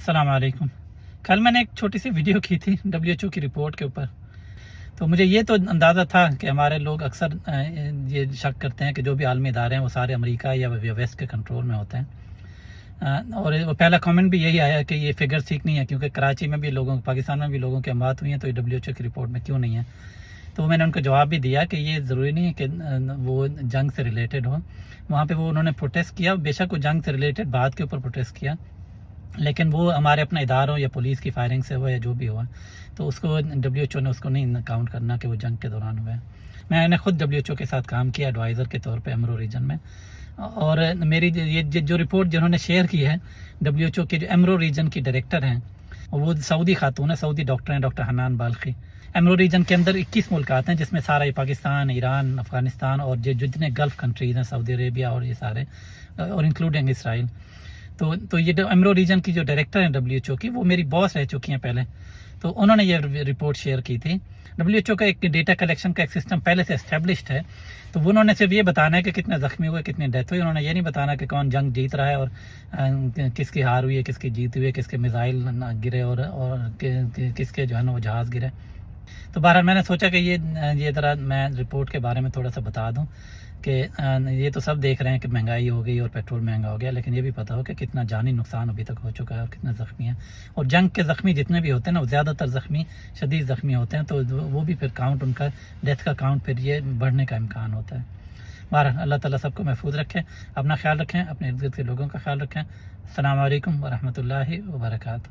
السلام علیکم. کل میں نے ایک چھوٹی سی ویڈیو کی تھی WHO کی رپورٹ کے اوپر. تو مجھے یہ تو اندازہ تھا کہ ہمارے لوگ اکثر یہ شک کرتے ہیں کہ جو بھی عالمی ادارے ہیں وہ سارے امریکہ یا ویسٹ کے کنٹرول میں ہوتے ہیں. اور وہ پہلا کامنٹ بھی یہی آیا کہ یہ فگر ٹھیک نہیں ہے، کیونکہ کراچی میں بھی لوگوں، پاکستان میں بھی لوگوں کی اموات ہوئی ہیں، تو یہ WHO کی رپورٹ میں کیوں نہیں ہے. تو میں نے ان کو جواب بھی دیا کہ یہ ضروری نہیں ہے کہ وہ جنگ سے ریلیٹڈ ہو. وہاں پہ وہ انہوں نے پروٹیسٹ کیا، بے شک وہ جنگ سے ریلیٹڈ بات کے اوپر پروٹیسٹ کیا، لیکن وہ ہمارے اپنا اداروں یا پولیس کی فائرنگ سے ہوا یا جو بھی ہوا، تو اس کو WHO نے اس کو نہیں کاؤنٹ کرنا کہ وہ جنگ کے دوران ہوئے. میں نے خود WHO کے ساتھ کام کیا ایڈوائزر کے طور پہ ایمرو ریجن میں، اور میری یہ جو رپورٹ جنہوں نے شیئر کی ہے WHO کے جو ایمرو ریجن کی ڈائریکٹر ہیں، وہ سعودی خاتون ہے، سعودی ڈاکٹر ہیں، ڈاکٹر حنان بالخی. ایمرو ریجن کے اندر 21 ملکات ہیں، جس میں سارا یہ پاکستان، ایران، افغانستان اور جتنے گلف کنٹریز ہیں، سعودی عربیہ اور یہ سارے، اور انکلوڈنگ اسرائیل. تو یہ ایمرو ریجن کی جو ڈائریکٹر ہیں WHO کی، وہ میری باس رہ چکی ہیں پہلے. تو انہوں نے یہ رپورٹ شیئر کی تھی. WHO کا ایک ڈیٹا کلیکشن کا ایک سسٹم پہلے سے اسٹیبلشڈ ہے. تو انہوں نے صرف یہ بتانا ہے کہ کتنے زخمی ہوئے، کتنی ڈیتھ ہوئی. انہوں نے یہ نہیں بتانا کہ کون جنگ جیت رہا ہے اور کس کی ہار ہوئی ہے، کس کی جیت ہوئی ہے، کس کے میزائل گرے اور کس کے جو ہے نا وہ جہاز گرے. تو بہرحال میں نے سوچا کہ یہ ذرا میں رپورٹ کے بارے میں تھوڑا سا بتا دوں کہ یہ تو سب دیکھ رہے ہیں کہ مہنگائی ہو گئی اور پیٹرول مہنگا ہو گیا، لیکن یہ بھی پتہ ہو کہ کتنا جانی نقصان ابھی تک ہو چکا ہے اور کتنے زخمی ہیں. اور جنگ کے زخمی جتنے بھی ہوتے ہیں نا، وہ زیادہ تر زخمی شدید زخمی ہوتے ہیں، تو وہ بھی پھر کاؤنٹ، ان کا ڈیتھ کا کاؤنٹ پھر یہ بڑھنے کا امکان ہوتا ہے. بہرحال اللہ تعالیٰ سب کو محفوظ رکھیں، اپنا خیال رکھیں، اپنے ارد گرد کے لوگوں کا خیال رکھیں. السلام علیکم ورحمۃ اللہ وبرکاتہ.